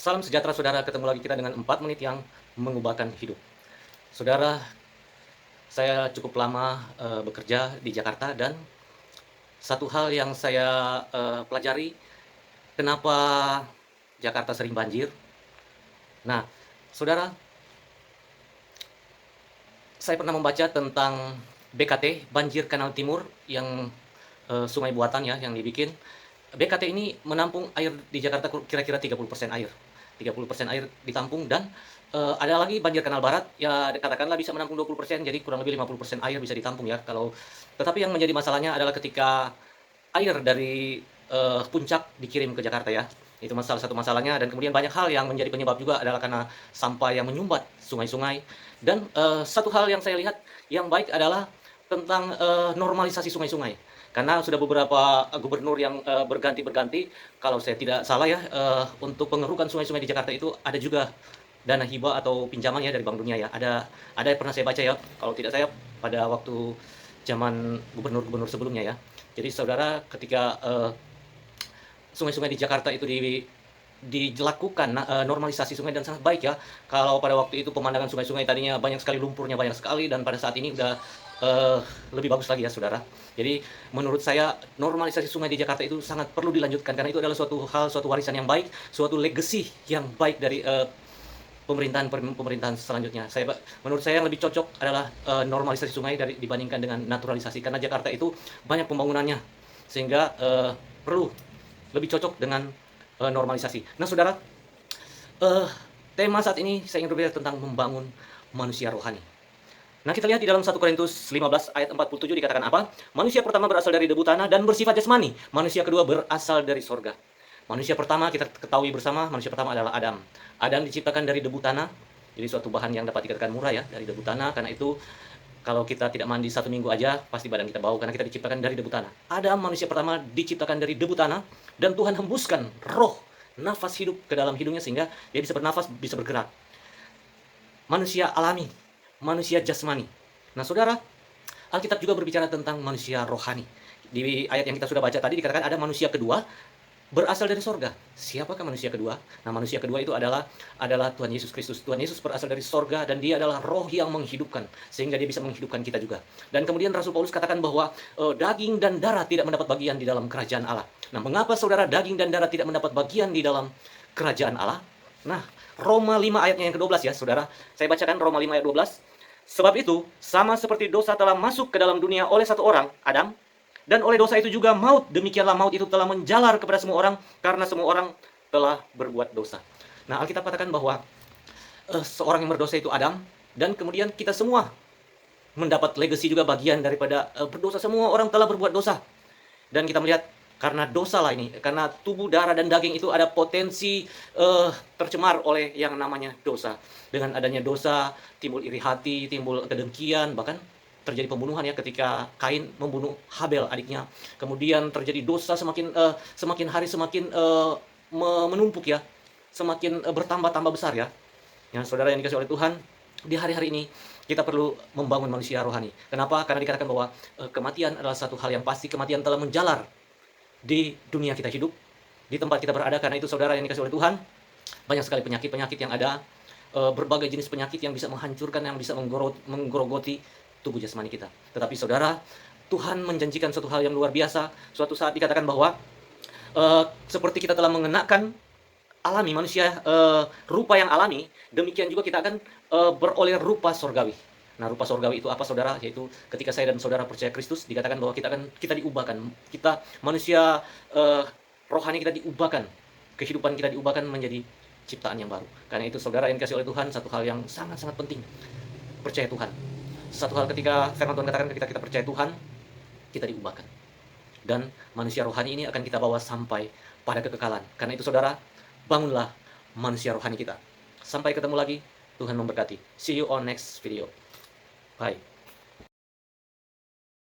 Salam sejahtera saudara, ketemu lagi kita dengan 4 menit yang mengubahkan hidup. Saudara, saya cukup lama bekerja di Jakarta dan satu hal yang saya pelajari, kenapa Jakarta sering banjir. Nah, saudara, saya pernah membaca tentang BKT, Banjir Kanal Timur, yang sungai buatan ya, yang dibikin. BKT ini menampung air di Jakarta kira-kira 30% air. 30% air ditampung dan ada lagi banjir Kanal Barat ya katakanlah bisa menampung 20%, jadi kurang lebih 50% air bisa ditampung ya. Tetapi yang menjadi masalahnya adalah ketika air dari puncak dikirim ke Jakarta ya. Itu salah satu masalahnya, dan kemudian banyak hal yang menjadi penyebab juga adalah karena sampah yang menyumbat sungai-sungai. Dan satu hal yang saya lihat yang baik adalah tentang normalisasi sungai-sungai. Karena sudah beberapa gubernur yang berganti-berganti, kalau saya tidak salah ya, untuk pengerukan sungai-sungai di Jakarta itu ada juga dana hibah atau pinjaman ya dari Bank Dunia ya. Ada yang pernah saya baca ya, kalau tidak saya pada waktu zaman gubernur-gubernur sebelumnya ya. Jadi saudara, ketika sungai-sungai di Jakarta itu dilakukan normalisasi sungai dan sangat baik ya. Kalau pada waktu itu pemandangan sungai-sungai tadinya banyak sekali lumpurnya, banyak sekali, dan pada saat ini udah lebih bagus lagi ya saudara. Jadi menurut saya normalisasi sungai di Jakarta itu sangat perlu dilanjutkan karena itu adalah suatu warisan yang baik, suatu legacy yang baik dari pemerintahan selanjutnya. Menurut saya yang lebih cocok adalah normalisasi sungai dibandingkan dengan naturalisasi, karena Jakarta itu banyak pembangunannya sehingga perlu lebih cocok dengan normalisasi. Nah saudara, tema saat ini saya ingin berbicara tentang membangun manusia rohani. Nah kita lihat di dalam 1 Korintus 15 ayat 47 dikatakan apa? Manusia pertama berasal dari debu tanah dan bersifat jasmani. Manusia kedua berasal dari sorga. Manusia pertama kita ketahui bersama, manusia pertama adalah Adam. Adam diciptakan dari debu tanah, jadi suatu bahan yang dapat dikatakan murah ya, dari debu tanah. Karena itu kalau kita tidak mandi 1 minggu aja, pasti badan kita bau karena kita diciptakan dari debu tanah. Adam manusia pertama diciptakan dari debu tanah dan Tuhan hembuskan roh, nafas hidup ke dalam hidungnya sehingga dia bisa bernafas, bisa bergerak. Manusia alami, manusia jasmani. Nah saudara, Alkitab juga berbicara tentang manusia rohani. Di ayat yang kita sudah baca tadi dikatakan ada manusia kedua berasal dari sorga. Siapakah manusia kedua? Nah manusia kedua itu adalah Tuhan Yesus Kristus. Tuhan Yesus berasal dari sorga dan dia adalah roh yang menghidupkan, sehingga dia bisa menghidupkan kita juga. Dan kemudian Rasul Paulus katakan bahwa daging dan darah tidak mendapat bagian di dalam kerajaan Allah. Nah mengapa saudara daging dan darah tidak mendapat bagian di dalam kerajaan Allah? Nah Roma 5 ayatnya yang ke-12 ya saudara. Saya bacakan Roma 5 ayat 12. Sebab itu, sama seperti dosa telah masuk ke dalam dunia oleh satu orang, Adam, dan oleh dosa itu juga maut, demikianlah maut itu telah menjalar kepada semua orang, karena semua orang telah berbuat dosa. Nah, Alkitab katakan bahwa seorang yang berdosa itu Adam, dan kemudian kita semua mendapat legacy juga bagian daripada berdosa. Semua orang telah berbuat dosa. Dan kita melihat karena dosa lah ini, karena tubuh, darah, dan daging itu ada potensi tercemar oleh yang namanya dosa. Dengan adanya dosa, timbul iri hati, timbul kedengkian, bahkan terjadi pembunuhan ya ketika Kain membunuh Habel adiknya. Kemudian terjadi dosa semakin hari semakin menumpuk ya, semakin bertambah-tambah besar ya. Ya, saudara yang dikasih oleh Tuhan, di hari-hari ini kita perlu membangun manusia rohani. Kenapa? Karena dikatakan bahwa kematian adalah satu hal yang pasti. Kematian telah menjalar di dunia kita hidup, di tempat kita berada. Karena itu saudara yang dikasih oleh Tuhan, banyak sekali penyakit-penyakit yang ada, berbagai jenis penyakit yang bisa menghancurkan, yang bisa menggerogoti tubuh jasmani kita. Tetapi saudara, Tuhan menjanjikan suatu hal yang luar biasa. Suatu saat dikatakan bahwa seperti kita telah mengenakan alami manusia, rupa yang alami, demikian juga kita akan beroleh rupa sorgawi. Nah, rupa sorgawi itu apa saudara? Yaitu ketika saya dan saudara percaya Kristus, dikatakan bahwa kita diubahkan. Kita manusia rohani kita diubahkan. Kehidupan kita diubahkan menjadi ciptaan yang baru. Karena itu saudara yang dikasih oleh Tuhan, satu hal yang sangat-sangat penting, percaya Tuhan. Satu hal ketika firman Tuhan katakan ketika kita percaya Tuhan, kita diubahkan. Dan manusia rohani ini akan kita bawa sampai pada kekekalan. Karena itu saudara, bangunlah manusia rohani kita. Sampai ketemu lagi, Tuhan memberkati. See you on next video. Bye.